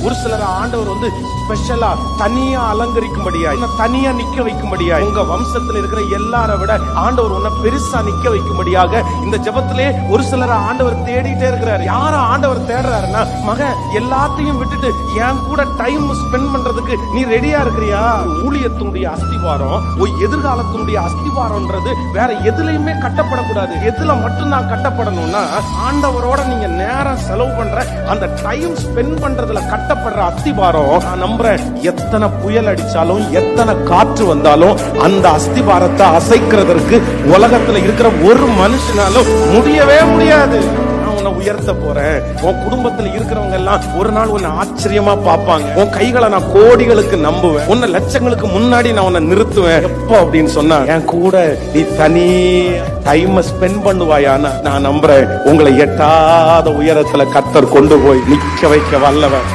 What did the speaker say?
ஒரு சிலர் ஆண்டவர் ஸ்பெஷலா தனியா அலங்கரிக்கும்படியா, தனியா நிக்க வைக்கும்படியா, உங்க வம்சத்துல இருக்கிற எல்லாரை விட ஆண்டவர் உன்னை பெருசா நிக்க வைக்கும்படியாக இந்த ஜெபத்திலே ஒரு சிலரை ஆண்டவர் தேடிட்டே இருக்கிறார். யார ஆண்டவர் தேடுறாருன்னா, மகன் எல்லாத்தையும் விட்டுட்டு என் கூட டைம் ஸ்பெண்ட் பண்றதுக்கு நீ ரெடியா இருக்கிறியா? ஊழியத்தினுடைய அஸ்திவாரம், எதிர்காலத்தினுடைய அஸ்திவாரம்ன்றது வேற எதுலயுமே கட்டப்படக்கூடாது. எதுல மட்டும் நான் கட்டப்படணும்னா, ஆண்டவரோட நீங்க நேரம் செலவு பண்ற அந்த டைம் ஸ்பெண்ட் பண்றதுல கட்டப்படுற அஸ்திவாரம். நான் நம்புறேன், எத்தனை புயல் அடிச்சாலும் எத்தனை காற்று வந்தாலும் அந்த அஸ்திவாரத்தை அசைக்கிறதற்கு உலகத்துல இருக்கிற ஒரு மனுஷனாலும் முடியவே முடியாது. உயர்த்த போறேன். உன் குடும்பத்துல இருக்கிறவங்க எல்லாம் ஒரு நாள் உன்னை ஆச்சரியமா பார்ப்பாங்க. உன் கைகளை நான் கோடிகளுக்கு நம்புவேன். உன்னை லட்சங்களுக்கு முன்னாடி நான் உன்னை நிறுத்துவேன். எப்போ அப்படின்னு சொன்னா, என் கூட நீ தனி டைம் ஸ்பெண்ட் பண்ணுவாயான்னு நான் நம்புறேன். உங்களை எட்டாத உயரத்துல கர்த்தர் கொண்டு போய் நிக்க வைக்க வல்லவன்.